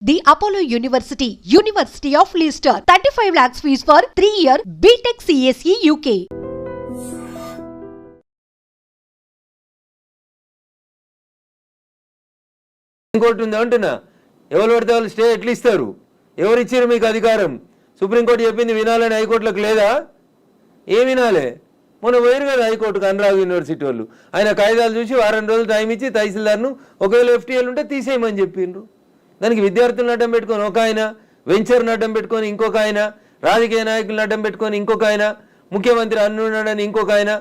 The Apollo University, University of Leicester. 35 lakhs fees for 3-year BTech CSE UK. Court ఉంది అంటున్నా. ఎవరు పడితే వాళ్ళు స్టే ఎట్లా ఇస్తారు? ఎవరు ఇచ్చారు మీకు అధికారం? సుప్రీంకోర్టు చెప్పింది వినాలని హైకోర్టులకు లేదా? ఏం వినాలే? మొన్న పోయారు కదా హైకోర్టుకు అనురాగ్ యూనివర్సిటీ వాళ్ళు. ఆయన కాయిదాలు చూసి వారం రోజులు టైం ఇచ్చి తహసీల్దార్ను ఒకవేళ ఎఫ్టీఎల్ ఉంటే తీసేయమని చెప్పిండ్రు. దానికి విద్యార్థులను అడ్డం పెట్టుకొని ఒక ఆయన, వెంచర్ను అడ్డం పెట్టుకొని ఇంకొక ఆయన, రాజకీయ నాయకులను అడ్డం పెట్టుకొని ఇంకొక ఆయన, ముఖ్యమంత్రి అన్నున్నాడని ఇంకొక ఆయన,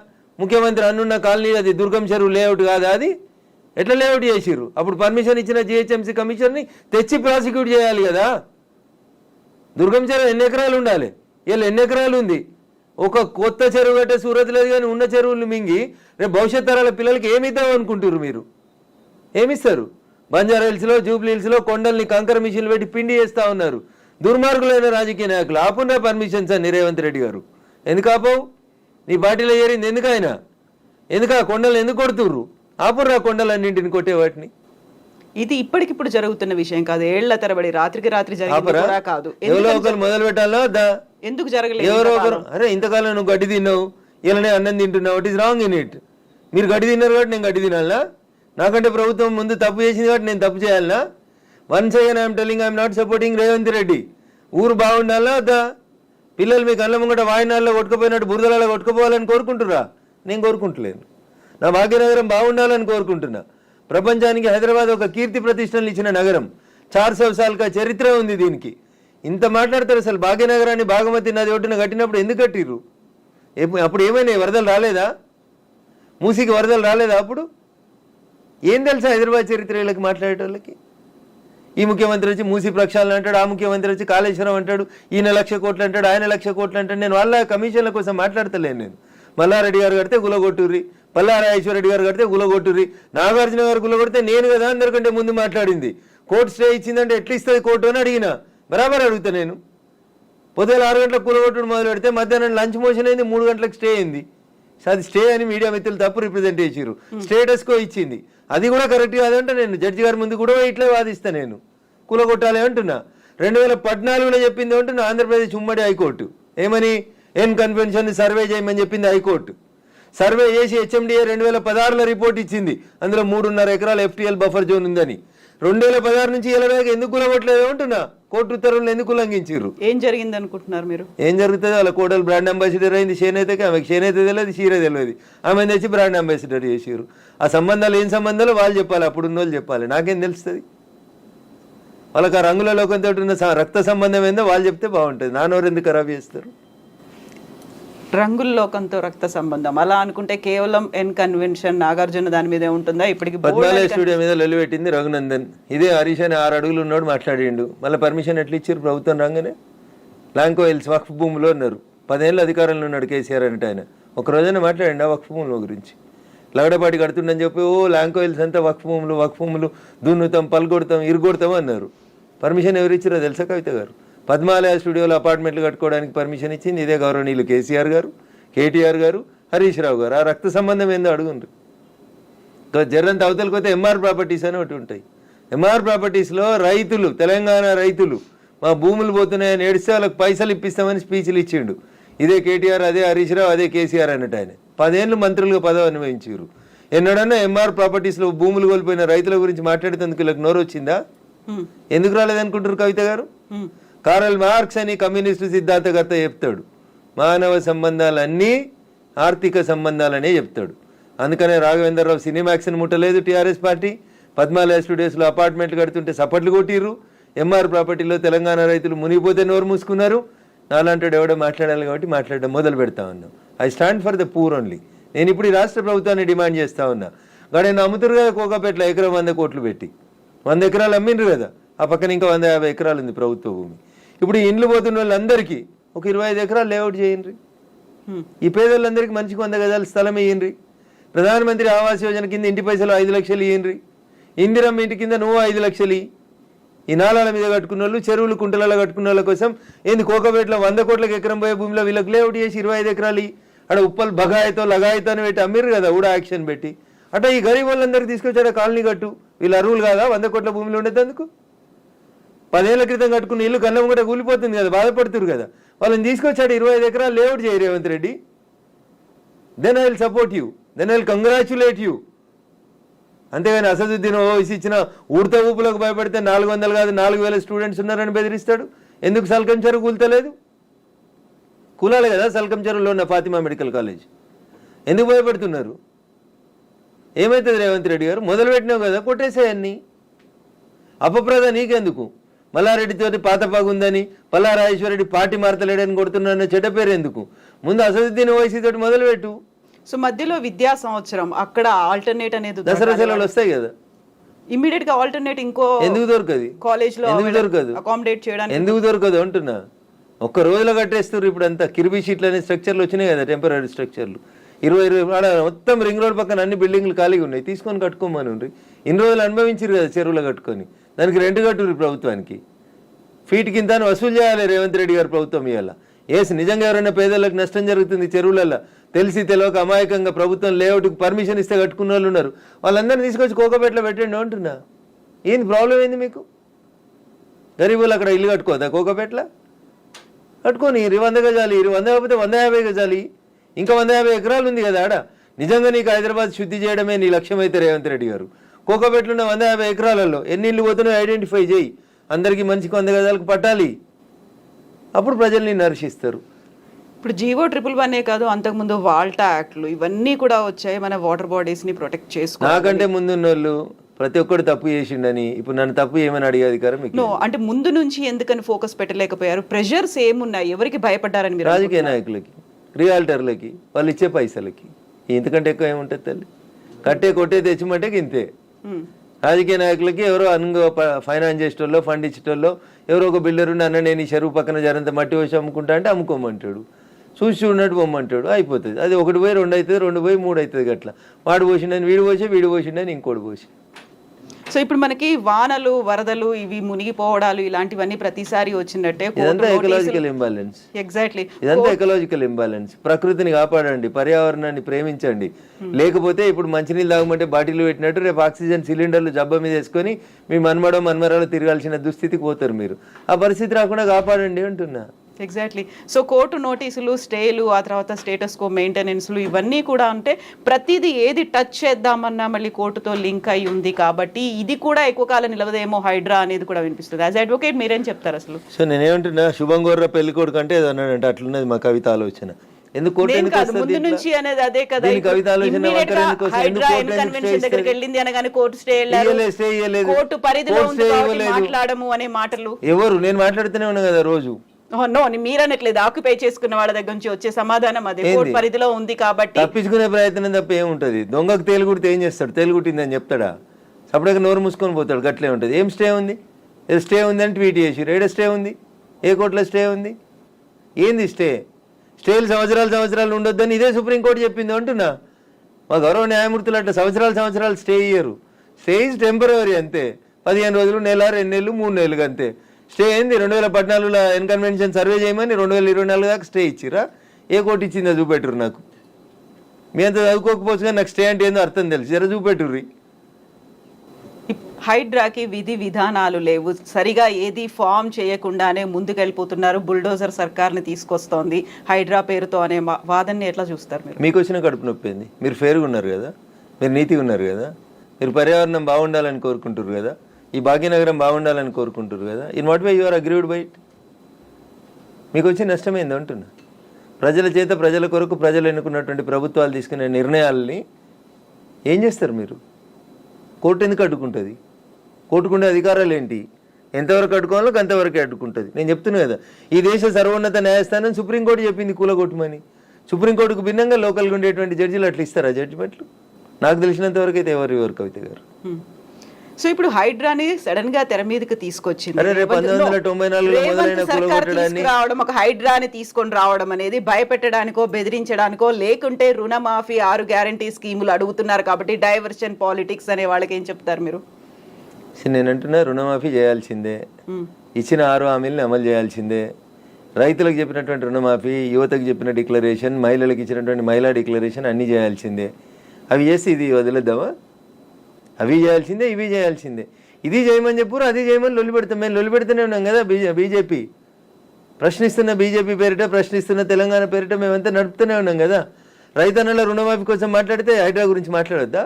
ముఖ్యమంత్రి అన్నున్న కాలనీ అది దుర్గం చెరువు లేఅవుట్ కాదా? అది ఎట్లా లేఅవుట్ చేసిర్రు? అప్పుడు పర్మిషన్ ఇచ్చిన జిహెచ్ఎంసీ కమిషన్ని తెచ్చి ప్రాసిక్యూట్ చేయాలి కదా. దుర్గం చెరువు ఎన్ని ఎకరాలు ఉండాలి? వీళ్ళు ఎన్ని ఎకరాలు ఉంది? ఒక కొత్త చెరువు కట్టే సూరత్ లేదు కానీ ఉన్న చెరువులు మింగి రేపు భవిష్యత్ తరాల పిల్లలకి ఏమి ఇద్దాం అనుకుంటారు మీరు? ఏమిస్తారు? బంజారా హిల్స్లో, జూబ్లీ హిల్స్లో కొండల్ని కంకర మిషన్లు పెట్టి పిండి చేస్తూ ఉన్నారు దుర్మార్గులైన రాజకీయ నాయకులు. ఆపున్నా పర్మిషన్స్ అని రేవంత్ రెడ్డి గారు. ఎందుకు ఆపవు? నీ పార్టీలో ఏరింది ఎందుకు? ఆయన ఎందుకు ఆ కొండలు ఎందుకు కొడుతుర్రు? ఆపుర్రా కొండలన్నింటిని కొట్టే వాటిని. ఇది ఇప్పటికిప్పుడు జరుగుతున్న విషయం కాదు, ఏళ్ల తరబడి రాత్రికి రాత్రి జరిగింది కాదు. ఎవరో ఒకరు మొదలు పెట్టాలో ఎందుకు జరగలేదు? ఎవరో ఒకరు, అరే ఇంతకాలం నువ్వు గడ్డి తిన్నావు, ఇలానే అన్నం తింటున్నావు, it is wrong in it. మీరు గడ్డి తిన్నారు కాబట్టి నేను గడ్డి తినాలా? నాకంటే ప్రభుత్వం ముందు తప్పు చేసింది కాబట్టి నేను తప్పు చేయాలనా? Once again I'm telling I'm not supporting Revanth Reddy. ఊరు బాగుండాలా వద్దా? పిల్లలు మీ కళ్ళ ముంగట వాయినాల్లో కొట్టుకుపోయినట్టు బురదలలో కొట్టుకుపోవాలని కోరుకుంటురా? నేను కోరుకుంటలేను. నా భాగ్యనగరం బాగుండాలని కోరుకుంటున్నా. ప్రపంచానికి హైదరాబాద్ ఒక కీర్తి ప్రతిష్టలు ఇచ్చిన నగరం. 400 సార్లుగా చరిత్ర ఉంది దీనికి. ఇంత మాట్లాడతారు. అసలు భాగ్యనగరాన్ని బాగమతి నది ఒడ్డున కట్టినప్పుడు ఎందుకు కట్టిర్రు? అప్పుడు ఏమైనా వరదలు రాలేదా? మూసీకి వరదలు రాలేదా? అప్పుడు ఏం తెలుసా హైదరాబాద్ చరిత్ర వీళ్ళకి మాట్లాడేటోళ్ళకి? ఈ ముఖ్యమంత్రి వచ్చి మూసీ ప్రక్షాళన అంటాడు, ఆ ముఖ్యమంత్రి వచ్చి కాళేశ్వరం అంటాడు, ఈయన 1,00,000 కోట్లు అంటాడు, ఆయన 1,00,000 కోట్లు అంటాడు. నేను వాళ్ళ కమిషన్ల కోసం మాట్లాడతలేను. నేను మల్లారెడ్డి గారు కడితే గులగొట్టుర్రి, పల్లారా ఐశ్వర్రెడ్డి గారు కడితే గులగొట్టుర్రి, నాగార్జున గారు గులగొడితే నేను కదా అందరికంటే ముందు మాట్లాడింది. కోర్టు స్టే ఇచ్చిందంటే ఎట్లా ఇస్తుంది కోర్టు అని అడిగిన. బరాబర్ అడుగుతా నేను. పొద్దున 6 గంటలకు కూలగొట్టుడు మొదలు పెడితే మధ్యాహ్నం లంచ్ మోషన్ అయింది, 3 గంటలకు స్టే అయింది. అది స్టే అని మీడియా మిత్రులు తప్పు రిప్రజెంట్ చేసిరు. స్టేటస్కో ఇచ్చింది, అది కూడా కరెక్ట్ కాదంటే నేను జడ్జి గారి ముందు కూడా ఇట్లే వాదిస్తా. నేను కూలగొట్టాలి అంటున్నా. 2014లో చెప్పింది అంటున్నా ఆంధ్రప్రదేశ్ ఉమ్మడి హైకోర్టు. ఏమని? ఎన్ కన్వెన్షన్ సర్వే చేయమని చెప్పింది హైకోర్టు. సర్వే చేసి హెచ్ఎండిఏ 2016లో రిపోర్ట్ ఇచ్చింది. అందులో 3.5 ఎకరాల ఎఫ్టీఎల్ బఫర్ జోన్ ఉందని. 2016 నుంచి ఇలా ఎందుకు కూలగొట్టలేదు అంటున్నా. కోర్టు ఉత్తర్వులను ఎందుకు ఉల్లంఘించారు? ఏం జరిగింది అనుకుంటున్నారు మీరు? ఏం జరుగుతుంది? వాళ్ళ కోడలు బ్రాండ్ అంబాసిడర్ అయింది చేనేతకి. ఆమెకి చేనేత తెలియదు, చీర తెలియదు. ఆమె తెచ్చి బ్రాండ్ అంబాసిడర్ చేసారు. ఆ సంబంధాలు ఏం సంబంధాలు వాళ్ళు చెప్పాలి, అప్పుడున్న వాళ్ళు చెప్పాలి. నాకేం తెలుస్తుంది? వాళ్ళకి ఆ రంగుల లోకంతో ఉన్న రక్త సంబంధం ఏందో వాళ్ళు చెప్తే బాగుంటుంది. నానోరు ఎందుకు ఖరాబ్ చేస్తారు? రంగుల లోకంతో రక్త సంబంధం అలా అనుకుంటే కేవలం ఎన్ కన్వెన్షన్ నాగార్జున దాని మీదే ఉంటుందా? ఇప్పటికి 14 స్టూడియో మీద లొల్లిపెట్టింది రఘునందన్. ఇదే హరీష్ అని 6 అడుగులు ఉన్నాడు మాట్లాడిండు. మళ్ళీ పర్మిషన్ ఎట్లా ఇచ్చారు ప్రభుత్వం రాగానే? లాంకో హిల్స్ వక్ఫ్ భూమిలో ఉన్నారు. 10 ఏళ్ళు అధికారంలో ఉన్నాడు కేసీఆర్ అంటే. ఆయన ఒక రోజైనా మాట్లాడండి ఆ వక్ఫ్ భూముల గురించి? లగడపాటి కడుతుండని చెప్పి లాంకో హిల్స్ అంతా వక్ఫ్ భూములు దున్నుతాం, పల్గొడతాం, ఇరుగొడతాం అన్నారు. పర్మిషన్ ఎవరు ఇచ్చారో తెలుసా కవిత గారు? పద్మాలయ స్టూడియోలో అపార్ట్మెంట్లు కట్టుకోవడానికి పర్మిషన్ ఇచ్చింది ఇదే గౌరవనీయులు కేసీఆర్ గారు, కేటీఆర్ గారు, హరీష్ రావు గారు. ఆ రక్త సంబంధం ఏందో అడుగుండ్రు. జర్రంత అవతలకపోతే ఎంఆర్ ప్రాపర్టీస్ అని ఒకటి ఉంటాయి. ఎంఆర్ ప్రాపర్టీస్లో రైతులు, తెలంగాణ రైతులు మా భూములు పోతున్నాయని ఏడిస్తే వాళ్ళకి పైసలు ఇప్పిస్తామని స్పీచ్లు ఇచ్చిండు. ఇదే కేటీఆర్, అదే హరీష్ రావు, అదే కేసీఆర్ అన్నట్టు. ఆయన 10 ఏళ్ళు మంత్రులుగా పదవి అనుభవించారు. ఎన్నడన్నా ఎంఆర్ ప్రాపర్టీస్లో భూములు కోల్పోయిన రైతుల గురించి మాట్లాడేందుకు వీళ్ళకి నోరు వచ్చిందా? ఎందుకు రాలేదనుకుంటారు కవిత గారు? కారల్ మార్క్స్ అని కమ్యూనిస్టు సిద్ధాంతకర్త చెప్తాడు, మానవ సంబంధాలన్నీ ఆర్థిక సంబంధాలనే చెప్తాడు. అందుకనే రాఘవేంద్రరావు సినిమాక్స్ని ముట్టలేదు టీఆర్ఎస్ పార్టీ. పద్మాలయ స్టూడియోస్లో అపార్ట్మెంట్లు కడుతుంటే సపట్లు కొట్టిర్రు. ఎంఆర్ ప్రాపర్టీలో తెలంగాణ రైతులు మునిగిపోతే నోరు మూసుకున్నారు. నాలాంటి ఎవడో మాట్లాడాలి కాబట్టి మాట్లాడడం మొదలు పెడతా ఉన్నాం. I stand for the poor only. నేను ఇప్పుడు ఈ రాష్ట్ర ప్రభుత్వాన్ని డిమాండ్ చేస్తా ఉన్నా. నేను అమ్ముతురు కదా కోకాపేటలో ఎకరం 100 కోట్లు పెట్టి 100 ఎకరాలు అమ్మిండ్రు కదా. ఆ పక్కన ఇంకా 150 ఎకరాలు ఉంది ప్రభుత్వ భూమి. ఇప్పుడు ఈ ఇండ్లు పోతున్న వాళ్ళందరికీ ఒక 25 ఎకరాలు లేఅవుట్ చేయండి. ఈ పేదోళ్ళందరికీ మంచికి 100 గజాల స్థలం ఇయ్యండి. ప్రధానమంత్రి ఆవాస్ యోజన కింద ఇంటి పైసలు 5 లక్షలు ఇయ్యండి. ఇందిరమ్మ ఇంటి కింద నువ్వు 5 లక్షలు. ఈ నాలాల మీద కట్టుకున్న వాళ్ళు, చెరువులు కుంటలలో కట్టుకున్న వాళ్ళ కోసం ఏంది కోకపేటలో 100 కోట్లకు ఎకరం పోయే భూమిలో వీళ్ళకి లేఅవుట్ చేసి 25 ఎకరాలు అక్కడ ఉప్పల్ బగాయితో లగాయితో అని పెట్టి అమ్మిర్రు కదా ఊడా యాక్షన్ పెట్టి. అట్లా ఈ గరీబ్ వాళ్ళందరికీ తీసుకొచ్చాడు కాలనీ కట్టు. వీళ్ళు అరువులు కాదా 100 కోట్ల భూమిలో ఉండేందుకు? 10 ఏళ్ల క్రితం కట్టుకున్న ఇల్లు కన్నం కూడా కూలిపోతుంది కదా, బాధపడుతున్నారు కదా. వాళ్ళని తీసుకొచ్చాడు 25 ఎకరాలు లేఅవుట్ చేయి Revanth Reddy. Then I will support you, then I will congratulate you. అంతేగాని అసదుద్దీన్ ఓవైసీ ఇచ్చిన ఉడత ఊపులకు భయపడితే 400 కాదు 4000 స్టూడెంట్స్ ఉన్నారని బెదిరిస్తాడు. ఎందుకు సల్కం చెరువు కూల్తలేదు? కూలాలి కదా సల్కం చెరువులో ఉన్న ఫాతిమా మెడికల్ కాలేజ్. ఎందుకు భయపడుతున్నారు? ఏమవుతుంది రేవంత్ రెడ్డి గారు? మొదలు పెట్టినావు కదా, కొట్టేసేయన్ని. అపప్రద నీకెందుకు? మల్లారెడ్డితోటి పాత పగుందని, పల్లారాజేశ్వరరెడ్డి పార్టీ మారతలేడని కొడుతున్నా చెడ్డ పేరు ఎందుకు? ముందు అసదుద్దీన్ ఓవైసీ తోటి మొదలుపెట్టు. సో మధ్యలో విద్యా సంవత్సరం అక్కడ ఆల్టర్నేట్ అనేది దసరా సెలవులు వస్తాయి కదా, ఇమీడియట్ గా ఆల్టర్నేట్ ఇంకో ఎందుకు దొరకదు? కాలేజ్ లో ఎందుకు దొరకదు? అకామిడేట్ చేయడానికి ఎందుకు దొరకదు అంటున్నా. ఒక్క రోజులో కట్టేస్తారు. ఇప్పుడు అంతా కిర్బీ షీట్లు అనే స్ట్రక్చర్లు వచ్చినాయి కదా, టెంపరీ స్ట్రక్చర్లు. 20 మొత్తం రింగ్ రోడ్ పక్కన అన్ని బిల్డింగ్లు ఖాళీగా ఉన్నాయి, తీసుకొని కట్టుకోమని ఉండ్రి. ఇన్ని రోజులు అనుభవించారు కదా చెరువులో కట్టుకొని, దానికి రెంట్ కట్టుర్రి ప్రభుత్వానికి. ఫీట్ కింద వసూలు చేయాలి రేవంత్ రెడ్డి గారు ప్రభుత్వం ఇవాళ. ఏసి నిజంగా ఎవరైనా పేదలకు నష్టం జరుగుతుంది చెరువులలో తెలిసి తెలియక అమాయకంగా ప్రభుత్వం లేఅవుట్కి పర్మిషన్ ఇస్తే కట్టుకున్న వాళ్ళు ఉన్నారు, వాళ్ళందరినీ తీసుకొచ్చి కోకపేటలో పెట్టండి అంటున్నా. ఏంది ప్రాబ్లం ఏంది మీకు? గరీబులు అక్కడ ఇల్లు కట్టుకోదా కోకపేటలో? కట్టుకొని 100 గజాలి, 100 కాకపోతే 150 గజాలి, ఇంకా 150 ఎకరాలు ఉంది కదా ఆడ. నిజంగా నీకు హైదరాబాద్ శుద్ధి చేయడమే నీ లక్ష్యం అయితే రేవంత్ రెడ్డి గారు, కోకపేటలో ఉన్న 150 ఎకరాలలో ఎన్ని ఇళ్ళు పోతున్నాయో ఐడెంటిఫై చేయి. అందరికీ మంచికి 100 గజాలకు పట్టాలి, అప్పుడు ప్రజల్ని నర్శిస్తారు. ఇప్పుడు జీవో 111 కాదు, అంతకుముందు వాల్టా యాక్ట్లు ఇవన్నీ కూడా వచ్చాయి మన వాటర్ బాడీస్ ని ప్రొటెక్ట్ చేసుకో. నాకంటే ముందున్న వాళ్ళు ప్రతి ఒక్కరు తప్పు చేసిండని ఇప్పుడు నన్ను తప్పు ఏమని అడిగే అధికారం మీకు? అంటే ముందు నుంచి ఎందుకని ఫోకస్ పెట్టలేకపోయారు? ప్రెషర్స్ ఏమున్నాయి? ఎవరికి భయపడ్డారని మీరు? రాజకీయ నాయకులకి, రియాల్టర్లకి, వాళ్ళు ఇచ్చే పైసలకి. ఇంతకంటే ఎక్కువ ఏముంటుంది తల్లి? కట్టే కొట్టే తెచ్చిమంటే ఇంతే. రాజకీయ నాయకులకి ఎవరో అనుగో ఫైనాన్స్ చేసేటోళ్ళో ఫండ్ ఇచ్చేటోళ్ళో ఎవరో ఒక బిల్డర్ ఉండి అన్న నేను ఈ చెరువు పక్కన జరంత మట్టి వచ్చి అమ్ముకుంటా అంటే అమ్ముకోమంటాడు, చూసి చూడనట్టు పొమ్మంటాడు, అయిపోతుంది. అది 1 పోయి 2 అవుతుంది, 2 పోయి 3 అవుతుంది. అట్లా వాడు పోసిండని వీడు పోసి, వీడు పోసిండని ఇంకోటి పోసి. సో ఇప్పుడు మనకి వానలు వరదలు ఇవి మునిగిపోవడాలు ఇలాంటివన్నీ ప్రతిసారి వచ్చినట్టే. ఇదంతా ఎకలాజికల్ ఇంబ్యాలెన్స్. ఎగ్జాక్ట్లీ, ఇదంతా ఎకలాజికల్ ఇంబ్యాలెన్స్. ప్రకృతిని కాపాడండి, పర్యావరణాన్ని ప్రేమించండి. లేకపోతే ఇప్పుడు మంచినీళ్ళు తాగమంటే బాటిల్ పెట్టినట్టు రేపు ఆక్సిజన్ సిలిండర్లు జబ్బ మీద వేసుకొని మీ మన్మరాలు తిరగాల్సిన దుస్థితికి పోతారు మీరు. ఆ పరిస్థితి రాకుండా కాపాడండి అంటున్నా. ఎగ్జాక్ట్లీ. సో కోర్టు నోటీసులు, స్టేలు, ఆ తర్వాత స్టేటస్ కో మెయింటెనెన్స్లు ఇవన్నీ కూడా అంటే ప్రతిదీ ఏది టచ్ చేద్దామన్నా మళ్ళీ కోర్టుతో లింక్ అయి ఉంది కాబట్టి ఇది కూడా ఎక్కువ కాలం నిలవదేమో హైడ్రా అనేది కూడా వినిపిస్తుంది. యాజ్ అడ్వకేట్ మీరేం చెప్తారు అసలు? సో నేనేమంటున్నా, శుభం గోర్ర పెళ్లి కొడుకు అంటే ఏదో అన్నాడంటే అట్లున్నది మా కవిత ఆలోచన. ఎందుకు ముందు నుంచి అనేది అదే కదా. కన్వెన్షన్ దగ్గరికి వెళ్ళింది అనగానే కోర్టు స్టే కోర్టు పరిధిలో మాట్లాడము అనే మాటలు ఎవరు? నేను మాట్లాడుతూనే ఉన్నా కదా రోజు. నో, మీరనట్లేదు. ఆక్యుపై చేసుకున్న వాళ్ళ దగ్గర నుంచి వచ్చే సమాధానం అదే, కోర్టు పరిధిలో ఉంది కాబట్టి. తప్పించుకునే ప్రయత్నం తప్ప ఏముంటుంది? దొంగకు తేలుగుడితే ఏం చేస్తాడు? తేలుగుట్టిందని చెప్తాడా? అప్పటికి నోరు మూసుకొని పోతాడు. గట్లే ఉంటుంది. ఏం స్టే ఉంది? ఏదో స్టే ఉంది అని ట్వీట్ చేసి ఏడ స్టే ఉంది? ఏ కోర్టులో స్టే ఉంది? ఏంది స్టే? స్టేలు సంవత్సరాలు ఉండొద్దని ఇదే సుప్రీంకోర్టు చెప్పింది అంటున్నా. మా గౌరవ న్యాయమూర్తులు అట్లా సంవత్సరాలు స్టే ఇయ్యరు. స్టే ఈజ్ టెంపరరీ అంతే. 15 రోజులు, నెల, 2 నెలలు, 3 నెలలు అంతే. స్టే ఏంది? 2014లో ఎన్కన్వెన్షన్ సర్వే చేయమని 2024 దాకా స్టే ఇచ్చిరా? ఏ కోర్టు ఇచ్చిందో చూపెట్టుర్రు నాకు. మీ అంత చదువుకోకపోవచ్చు కానీ నాకు స్టే అంటే ఏందో అర్థం తెలుసు. జర చూపెట్టుర్రి. హైడ్రాకి విధి విధానాలు లేవు, సరిగా ఏది ఫామ్ చేయకుండానే ముందుకెళ్ళిపోతున్నారు. బుల్డోజర్ సర్కార్ని తీసుకొస్తోంది హైడ్రా పేరుతో అనే వాదనని ఎట్లా చూస్తారు మీరు? మీకు వచ్చిన కడుపు నొప్పింది. మీరు ఫేర్గా ఉన్నారు కదా, మీరు నీతిగా ఉన్నారు కదా, మీరు పర్యావరణం బాగుండాలని కోరుకుంటారు కదా, ఈ భాగ్యనగరం బాగుండాలని కోరుకుంటారు కదా. In what way you are agreed by it? మీకు వచ్చే నష్టమైంది అంటున్నా. ప్రజల చేత, ప్రజల కొరకు ప్రజలు ఎన్నుకున్నటువంటి ప్రభుత్వాలు తీసుకునే నిర్ణయాలని ఏం చేస్తారు మీరు? కోర్టు ఎందుకు అడ్డుకుంటుంది? కోర్టుకుండే అధికారాలు ఏంటి? ఎంతవరకు అడ్డుకోవాలో అంతవరకే అడ్డుకుంటుంది. నేను చెప్తున్నా కదా, ఈ దేశ సర్వోన్నత న్యాయస్థానం సుప్రీంకోర్టు చెప్పింది కూలగొట్టమని. సుప్రీంకోర్టుకు భిన్నంగా లోకల్గా ఉండేటువంటి జడ్జిలు అట్లా ఇస్తారా జడ్జిమెంట్లు? నాకు తెలిసినంత వరకు అయితే ఎవరు కవిత గారు. సో ఇప్పుడు హైడ్రాని సడన్ గా తెర మీదకి తీసుకొచ్చింది. 1994 రావడం, ఒక హైడ్రాని తీసుకొని రావడం అనేది భయపెట్టడానికో బెదిరించడానికో, లేకుంటే రుణమాఫీ 6 గ్యారంటీ స్కీములు అడుగుతున్నారు కాబట్టి డైవర్షన్ పాలిటిక్స్ అనే వాళ్ళకి ఏం చెప్తారు మీరు? నేనంటున్నా, రుణమాఫీ చేయాల్సిందే, ఇచ్చిన 6 హామీలను అమలు చేయాల్సిందే. రైతులకు చెప్పినటువంటి రుణమాఫీ, యువతకు చెప్పిన డిక్లరేషన్, మహిళలకు ఇచ్చినటువంటి మహిళా డిక్లరేషన్ అన్నీ చేయాల్సిందే. అవి చేసి ఇది వదిలేద్దామా? అవి చేయాల్సిందే, ఇవి చేయాల్సిందే. ఇది చేయమని చెప్పు, అది చేయమని లొల్లి పెడతాం. మేము లొల్లి పెడుతూనే ఉన్నాం కదా. బీజేపీ ప్రశ్నిస్తున్న బీజేపీ పేరిట, ప్రశ్నిస్తున్న తెలంగాణ పేరిట మేమంతా నడుపుతూనే ఉన్నాం కదా. రైతన్నల రుణమాఫీ కోసం మాట్లాడితే హైడ్రా గురించి మాట్లాడొద్దా?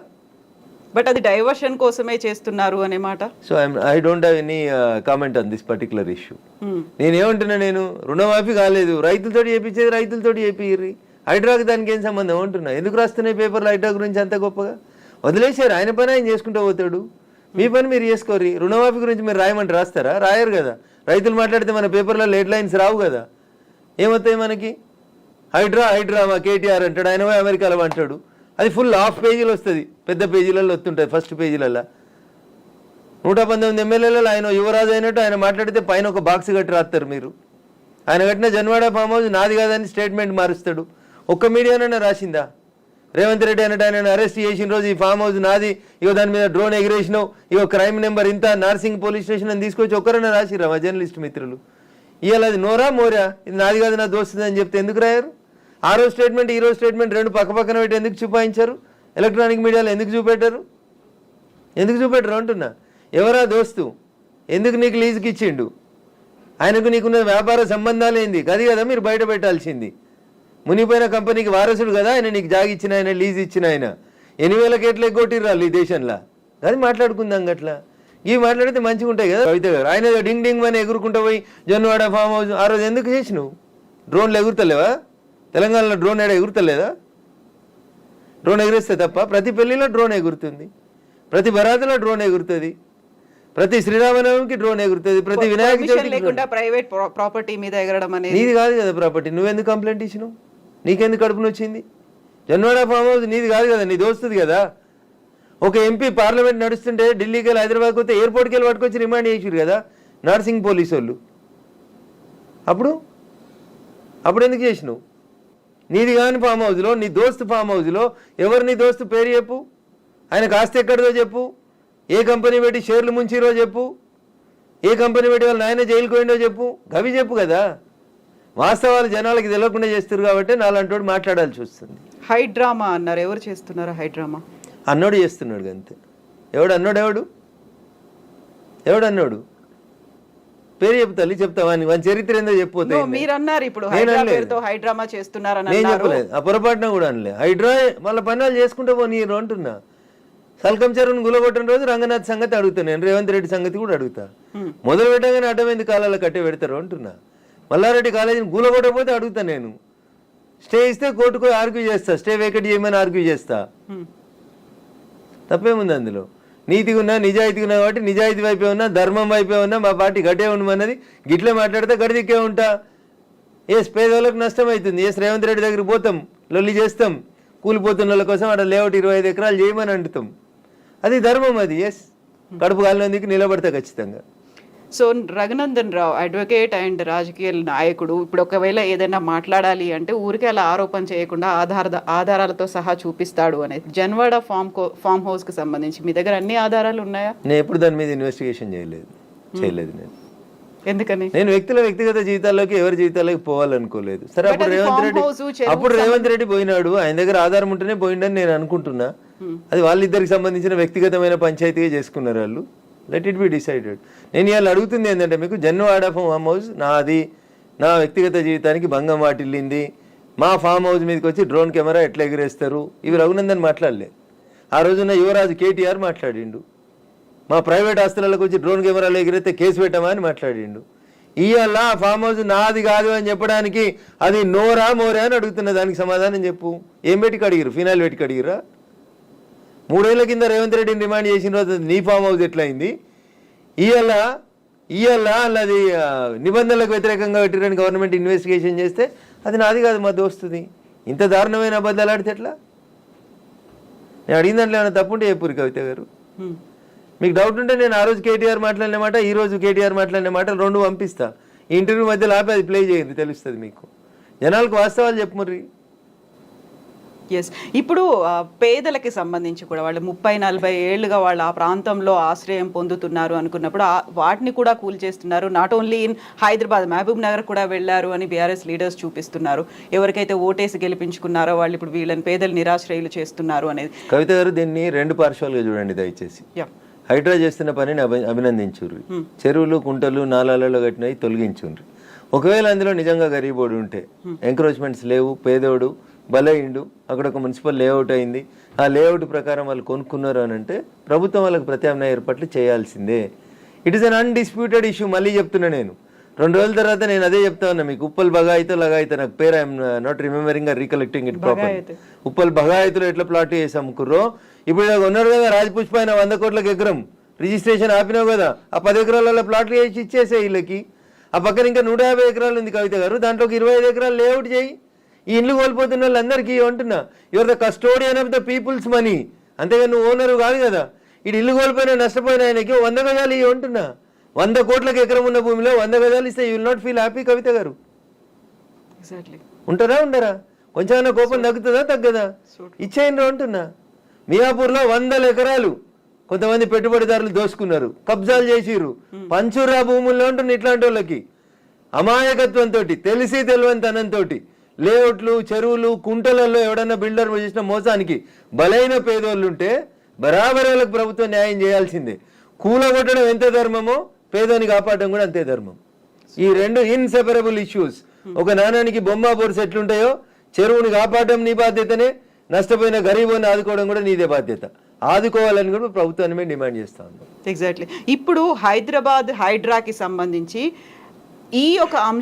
బట్ అది డైవర్షన్ కోసమే చేస్తున్నారు అనే మాట. So I don't have any comment on this particular issue. నేనేమంటున్నా, నేను రుణమాఫీ కాలేదు, రైతులతో చేయించేది రైతులతో చేపిర్రి, హైడ్రాకి దానికి ఏం సంబంధం అంటున్నా. ఎందుకు రాస్తున్నాయి పేపర్లు హైడ్రా గురించి అంత గొప్పగా? వదిలేశారు, ఆయన పని ఆయన చేసుకుంటూ పోతాడు, మీ పని మీరు చేసుకోరు. రుణమాఫీ గురించి మీరు రాయమంటే రాస్తారా? రాయరు కదా. రైతులు మాట్లాడితే మన పేపర్లలో హెడ్ లైన్స్ రావు కదా. ఏమవుతాయి మనకి? హైడ్రా హైడ్రా మా కేటీఆర్ అంటాడు, ఆయన పోయి అమెరికాలో అంటాడు, అది ఫుల్ హాఫ్ పేజీలు వస్తుంది, పెద్ద పేజీలలో వస్తుంటుంది. ఫస్ట్ పేజీలలో 119 ఎమ్మెల్యేలలో ఆయన యువరాజు అయినట్టు ఆయన మాట్లాడితే పైన ఒక బాక్స్ కట్టి రాస్తారు మీరు. ఆయన కట్టిన జన్వాడ ఫామ్ హౌస్ నాది కాదని స్టేట్మెంట్ మారుస్తాడు. ఒక్క మీడియానైనా రాసిందా? రేవంత్ రెడ్డి అన్నట్టు ఆయన అరెస్ట్ చేసిన రోజు ఈ ఫామ్ హౌస్ నాది, ఇగో దాని మీద డ్రోన్ ఎగిరేసినావు, ఇగో క్రైమ్ నెంబర్ ఇంత, నార్సింగ్ పోలీస్ స్టేషన్ అని తీసుకొచ్చి ఒక్కరైనా రాసిరా మా జర్నలిస్ట్ మిత్రులు? ఇవాళ అది నోరా మోరా, ఇది నాది కాదు నా దోస్తుంది అని చెప్తే ఎందుకు రాయారు? ఆ రోజు స్టేట్మెంట్ ఈ రోజు స్టేట్మెంట్ రెండు పక్క పక్కన పెట్టి ఎందుకు చూపాయించారు? ఎలక్ట్రానిక్ మీడియాలో ఎందుకు చూపెట్టారు? ఎందుకు చూపెట్టరు అంటున్నా. ఎవరా దోస్తు? ఎందుకు నీకు లీజుకి ఇచ్చిండు? ఆయనకు నీకున్న వ్యాపార సంబంధాలు ఏంది? అది కదా మీరు బయట పెట్టాల్సింది. మునిపోయిన కంపెనీకి వారసుడు కదా ఆయన, నీకు జాగి ఇచ్చిన ఆయన, లీజ్ ఇచ్చిన ఆయన. 8,000 కోట్లు ఎగ్గొట్టిర్రాళ్ళు ఈ దేశంలో. అది మాట్లాడుకుందాం అట్లా. ఇవి మాట్లాడితే మంచిగా ఉంటాయి కదా. కవిత గారు ఆయన డింగ్ డింగ్ అని ఎగురుకుంటూ పోయి జొన్నవాడ ఫామ్ హౌస్ ఆ రోజు ఎందుకు చేసినావు? డ్రోన్లు ఎగురుతలేవా? తెలంగాణలో డ్రోన్ ఏడా ఎగురుతలేదా? డ్రోన్ ఎగురిస్తే తప్ప ప్రతి పెళ్లిలో డ్రోన్ ఎగురుతుంది, ప్రతి బరాతులో డ్రోన్ ఎగురుతుంది, ప్రతి శ్రీరామనవమికి డ్రోన్ ఎగురుతుంది, ప్రతి వినాయక చవితికి. ప్రైవేట్ ప్రాపర్టీ మీద ఎగరడం అనేది నీది కాదు కదా ప్రాపర్టీ. నువ్వెందుకు కంప్లైంట్ ఇచ్చినావు? నీకెందుకు కడుపున వచ్చింది? జన్వాడ ఫామ్ హౌస్ నీది కాదు కదా, నీ దోస్తుంది కదా. ఒక ఎంపీ పార్లమెంట్ నడుస్తుంటే ఢిల్లీకి వెళ్ళి హైదరాబాద్కి వస్తే ఎయిర్పోర్ట్కి వెళ్ళి పట్టుకొచ్చి రిమాండ్ చేసారు కదా నార్సింగ్ పోలీసు వాళ్ళు. అప్పుడు ఎందుకు చేసినావు? నీది కాని ఫామ్ హౌస్లో, నీ దోస్తు ఫామ్ హౌస్లో ఎవరు నీ దోస్తు పేరు చెప్పు, ఆయనకు ఆస్తి ఎక్కడిదో చెప్పు, ఏ కంపెనీ పెట్టి షేర్లు ముంచిరో చెప్పు, ఏ కంపెనీ పెట్టి వాళ్ళు నాయన జైలుకు పోయిండో చెప్పు, గవి చెప్పు కదా. వాస్తవాలు జనాలకి తెలియకుండా చేస్తారు కాబట్టి నాలంటోడు మాట్లాడాల్సి వస్తుంది. హైడ్రామా అన్నారు, ఎవరు చేస్తున్నారు హైడ్రామా? అన్నోడు చేస్తున్నాడు అంతే. ఎవడు అన్నాడు? ఎవడు పేరు చెప్తా చెప్తావా? వాని చరిత్ర ఏందో చెప్పిపోతే. మీరు అన్నారు ఇప్పుడు హైడ్రామా చేస్తున్నారని. నేను చెప్పలేదు, ఆ పొరపాటున కూడా అనలే. హైడ్రా వాళ్ళ పనులు చేసుకుంటూ పోనీరు అంటున్నా. సల్కం చెరువును గులగొట్టిన రోజు రంగనాథ్ సంగతి అడుగుతా, నేను రేవంత్ రెడ్డి సంగతి కూడా అడుగుతా. మొదలు పెట్టగానే అడ్డమైంది కాలాల కట్టే పెడతారు అంటున్నా. మల్లారెడ్డి కాలేజీని గులగొట్టకపోతే అడుగుతా నేను. స్టే ఇస్తే కోర్టుకు ఆర్గ్యూ చేస్తా, స్టే వేకెట్ చేయమని ఆర్గ్యూ చేస్తా. తప్పేముంది అందులో? నీతిగా ఉన్నా, నిజాయితీగా ఉన్నా కాబట్టి నిజాయితీ వైపే ఉన్నా, ధర్మం వైపే ఉన్నా, మా పార్టీ గట్టే ఉండమన్నది. గిట్లే మాట్లాడితే గడిదిక్కే ఉంటా. పేదవాళ్ళకి నష్టం అవుతుంది. రేవంత్ రెడ్డి దగ్గరికి పోతాం, లొల్లి చేస్తాం, కూలిపోతున్న వాళ్ళ కోసం అక్కడ లేఅవుట్ 25 ఎకరాలు చేయమని అంటుతాం. అది ధర్మం. అది కడుపు కాలినందుకు నిలబడతా ఖచ్చితంగా. So Raghunandan Rao advocate and రాజకీయ నాయకుడు ఇప్పుడు ఒకవేళ ఏదైనా మాట్లాడాలి అంటే ఊరికే అలా ఆరోపణ చేయకుండా ఆధారాలతో సహా చూపిస్తాడు అనేది. జన్వాడ ఫామ్ హౌస్ కి సంబంధించి మీ దగ్గర అన్ని ఆధారాలు ఉన్నాయా? నేను ఎప్పుడు దాని మీద ఇన్వెస్టిగేషన్ చేయలేదు. నేను ఎందుకని? నేను వ్యక్తిగత జీవితాల్లోకి ఎవరి జీవితాల్లోకి పోవాలనుకోలేదు. సరే, అప్పుడు రేవంత్ రెడ్డి పోయినాడు, ఆయన దగ్గర ఆధారం ఉంటేనే పోయిండని నేను అనుకుంటున్నా. అది వాళ్ళిద్దరికి సంబంధించిన వ్యక్తిగతమైన పంచాయతీగా చేసుకున్నారు వాళ్ళు. Let it be decided. నేను ఇవాళ అడుగుతుంది ఏంటంటే, మీకు జన్వాడ ఫామ్ హౌస్ నాది, నా వ్యక్తిగత జీవితానికి భంగం వాటిల్లింది, మా ఫామ్ హౌస్ మీదకి వచ్చి డ్రోన్ కెమెరా ఎట్లా ఎగిరేస్తారు, ఇవి రఘునందన్ మాట్లాడలే. ఆ రోజున యువరాజు కేటీఆర్ మాట్లాడిండు. మా ప్రైవేట్ ఆస్తులకు వచ్చి డ్రోన్ కెమెరాలు ఎగిరితే కేసు పెట్టామా అని మాట్లాడిండు. ఇవాళ ఆ ఫామ్ హౌస్ నాది కాదు అని చెప్పడానికి అది నోరా మోరా అని అడుగుతున్నా. దానికి సమాధానం చెప్పు. ఏం పెట్టి కడిగిరు? ఫినాయిల్ పెట్టి కడిగిరా? 3 ఏళ్ల కింద రేవంత్ రెడ్డిని డిమాండ్ చేసిన రోజు నీ ఫామ్ హౌస్ ఎట్లయింది? ఇవాళ అది నిబంధనలకు వ్యతిరేకంగా పెట్టిరని గవర్నమెంట్ ఇన్వెస్టిగేషన్ చేస్తే అది నాది కాదు మా దోస్తుంది. ఇంత దారుణమైన అబద్ధాలు ఆడితే ఎట్లా? నేను అడిగిన దాంట్లో ఏమైనా తప్పుంటే చెప్పురు కవిత గారు. మీకు డౌట్ ఉంటే నేను ఆ రోజు కేటీఆర్ మాట్లాడిన మాట, ఈ రోజు కేటీఆర్ మాట్లాడిన మాటలు 2 పంపిస్తా. ఈ ఇంటర్వ్యూ మధ్యలో ఆపి అది ప్లే చేయండి, తెలుస్తుంది మీకు. జనాలకు వాస్తవాలు చెప్పుమర్రి. ఎస్. ఇప్పుడు పేదలకి సంబంధించి కూడా వాళ్ళు 30-40 ఏళ్ళుగా వాళ్ళు ఆ ప్రాంతంలో ఆశ్రయం పొందుతున్నారు అనుకున్నప్పుడు వాటిని కూడా కూల్చేస్తున్నారు. Not only in Hyderabad, Mahabubnagar కూడా వెళ్ళారు అని బీఆర్ఎస్ లీడర్స్ చూపిస్తున్నారు. ఎవరికైతే ఓటేసి గెలిపించుకున్నారో వాళ్ళు ఇప్పుడు వీళ్ళని పేదలు నిరాశ్రయులు చేస్తున్నారు అనేది. కవిత గారు, దీన్ని 2 పార్శ్వాలుగా చూడండి దయచేసి. హైడ్రా చేస్తున్న పనిని అభినందించుర్రి. చెరువులు కుంటలు నాలాలలో కట్టినవి తొలగించుండ్రి. ఒకవేళ అందులో నిజంగా గరీబోడు ఉంటే, ఎంక్రోచ్మెంట్స్ లేవు, పేదోడు బలైండు, అక్కడ ఒక మున్సిపల్ లేఅవుట్ అయింది, ఆ లేఅవుట్ ప్రకారం వాళ్ళు కొనుక్కున్నారు అని అంటే ప్రభుత్వం వాళ్ళకి ప్రత్యామ్నాయ ఏర్పాట్లు చేయాల్సిందే. It is an undisputed issue. మళ్ళీ చెప్తున్నా నేను, 2 రోజుల తర్వాత నేను అదే చెప్తా ఉన్నా మీకు. ఉప్పల్ బగాయితో లగాయితో, నాకు పేరు I'm not remembering or recollecting it proper. Uppal బగాయితులు ఎట్లా ప్లాట్ చేసి అమ్ముకుర్రో, ఇప్పుడు ఇలా ఉన్నారు కదా రాజపుష్ప ఆయన 100 కోట్లకు ఎకరం రిజిస్ట్రేషన్ ఆపినావు కదా, ఆ 10 ఎకరాలలో ప్లాట్లు చేసి ఇచ్చేసే వీళ్ళకి. ఆ పక్కన ఇంకా 150 ఎకరాలు ఉంది కవిత గారు, దాంట్లోకి 25 ఎకరాలు లేఅవుట్ చేయి. ఈ ఇల్లు కోల్పోతున్న వాళ్ళందరికీ అంటున్నా, your the custodian of the peoples money, అంతేగాని నువ్వు ఓనరు కాదు కదా. ఇటు ఇల్లు కోల్పోయినా నష్టపోయిన ఆయనకి 100 గజాలు ఇవి అంటున్నా. 100 కోట్లకు ఎకరం ఉన్న భూమిలో 100 గజాలు ఇస్తే you will not feel happy Kavitha garu? ఉంటారా ఉండరా? కొంచెం కోపం తగ్గుతుందా తగ్గదా? ఇచ్చేయండి అంటున్నా. మియాపూర్లో 100 ఎకరాలు కొంతమంది పెట్టుబడిదారులు దోసుకున్నారు, కబ్జాలు చేసిర్రు, పంచురా భూముల్లో ఉంటుంది. ఇట్లాంటి వాళ్ళకి అమాయకత్వంతో, తెలిసి తెలియనితనంతో లేఅవుట్లు, చెరువులు, కుంటలలో ఎవడన్నా బిల్డర్ చేసిన మోసానికి బలైన పేదోళ్ళు ఉంటే బరాబర్ వాళ్ళకి ప్రభుత్వం న్యాయం చేయాల్సిందే. కూలగొట్టడం ఎంత ధర్మమో పేదోని కాపాడడం కూడా అంతే ధర్మం. ఈ 2 ఇన్సెపరబుల్ ఇష్యూస్. ఒక నాణానికి బొమ్మ బొరుసు ఎట్లుంటాయో, చెరువుని కాపాడడం నీ బాధ్యతనే, నష్టపోయిన గరీబోని ఆదుకోవడం కూడా నీదే బాధ్యత. ఆదుకోవాలని కూడా ప్రభుత్వాన్ని మేము డిమాండ్ చేస్తా ఉన్నాం. ఎగ్జాక్ట్లీ. ఇప్పుడు హైదరాబాద్ హైడ్రాకి సంబంధించి ఈ ఒక అంశం